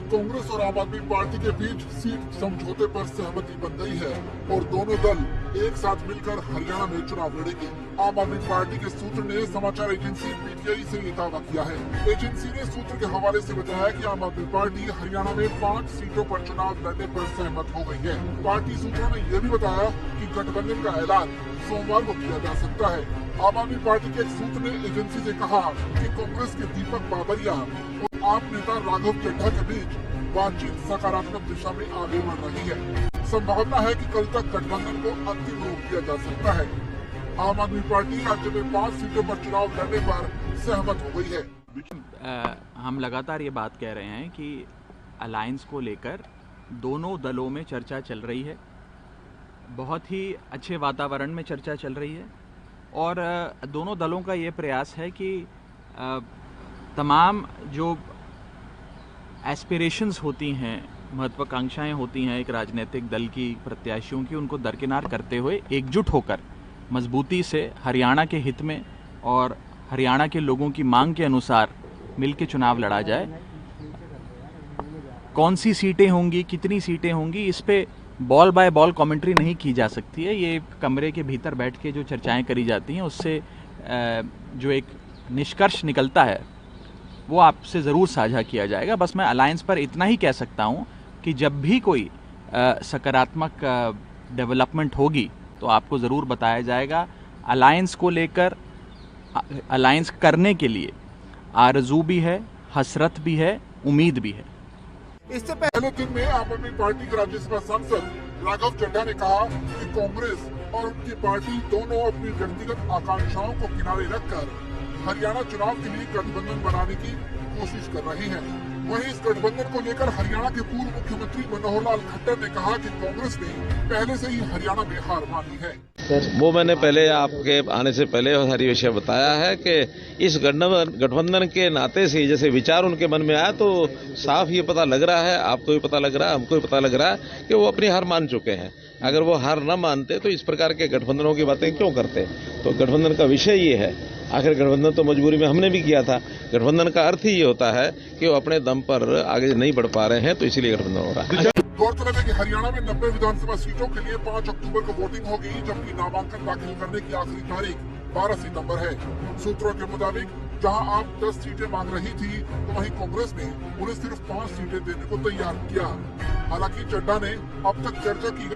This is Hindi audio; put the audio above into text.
कांग्रेस और आम आदमी पार्टी के बीच सीट समझौते पर सहमति बन गई है और दोनों दल एक साथ मिलकर हरियाणा में चुनाव लड़ेंगे। आम आदमी पार्टी के सूत्र ने समाचार एजेंसी पीटीआई से ये दावा किया है। एजेंसी ने सूत्र के हवाले से बताया कि आम आदमी पार्टी हरियाणा में 5 सीटों पर चुनाव लड़ने पर सहमत हो गई है। पार्टी सूत्रों ने यह भी बताया कि गठबंधन का ऐलान सोमवार को किया जा सकता है। आम आदमी पार्टी के एक सूत्र ने एजेंसी से कहा कि कांग्रेस के दीपक बाबरिया और आप नेता राघव चड्ढा के बीच बातचीत सकारात्मक दिशा में आगे बढ़ रही है। संभावना है कि कल तक गठबंधन को अंतिम रूप दिया जा सकता है। आम आदमी पार्टी राज्य में 5 सीटों पर चुनाव लड़ने पर सहमत हो गई है। हम लगातार ये बात कह रहे हैं कि अलायंस को लेकर दोनों दलों में चर्चा चल रही है। बहुत ही अच्छे वातावरण में चर्चा चल रही है और दोनों दलों का ये प्रयास है कि तमाम जो एस्पिरेशंस होती हैं, महत्वाकांक्षाएं होती हैं एक राजनीतिक दल की, प्रत्याशियों की, उनको दरकिनार करते हुए एकजुट होकर मजबूती से हरियाणा के हित में और हरियाणा के लोगों की मांग के अनुसार मिलकर चुनाव लड़ा जाए। कौन सी सीटें होंगी, कितनी सीटें होंगी, इस पे बॉल बाय बॉल कमेंट्री नहीं की जा सकती है। ये कमरे के भीतर बैठ के जो चर्चाएं करी जाती हैं उससे जो एक निष्कर्ष निकलता है वो आपसे ज़रूर साझा किया जाएगा। बस मैं अलायंस पर इतना ही कह सकता हूँ कि जब भी कोई सकारात्मक डेवलपमेंट होगी तो आपको ज़रूर बताया जाएगा। अलायंस को लेकर, अलायंस करने के लिए आरज़ू भी है, हसरत भी है, उम्मीद भी है। इससे पहले दिन में आम आदमी पार्टी के राज्यसभा सांसद राघव चड्ढा ने कहा कि कांग्रेस और उनकी पार्टी दोनों अपनी व्यक्तिगत आकांक्षाओं को किनारे रखकर हरियाणा चुनाव के लिए गठबंधन बनाने की कोशिश कर रही है। वहीं इस गठबंधन को लेकर हरियाणा के पूर्व मुख्यमंत्री मनोहर लाल खट्टर ने कहा कि कांग्रेस ने पहले से ही हरियाणा में हार मानी है। वो मैंने पहले आपके आने से पहले सारी विषय बताया है कि इस गठबंधन के नाते से जैसे विचार उनके मन में आया तो साफ ये पता लग रहा है, आपको भी पता लग रहा है, हमको भी पता लग रहा है कि वो अपनी हार मान चुके हैं। अगर वो हार न मानते तो इस प्रकार के गठबंधनों की बातें क्यों करते। तो गठबंधन का विषय ये है, आखिर गठबंधन तो मजबूरी में हमने भी किया था। गठबंधन का अर्थ ही ये होता है कि वो अपने दम पर आगे नहीं बढ़ पा रहे हैं, तो इसीलिए गठबंधन हो रहा है। गौरतलब है कि हरियाणा में 90 विधानसभा सीटों के लिए 5 अक्टूबर को वोटिंग होगी, जबकि नामांकन दाखिल करने की आखिरी तारीख 12 सितंबर है। सूत्रों के मुताबिक जहां आप 10 सीटें मांग रही थी तो वहीं कांग्रेस ने उन्हें सिर्फ 5 सीटें देने को तैयार किया। हालांकि चड्ढा ने अब तक चर्चा की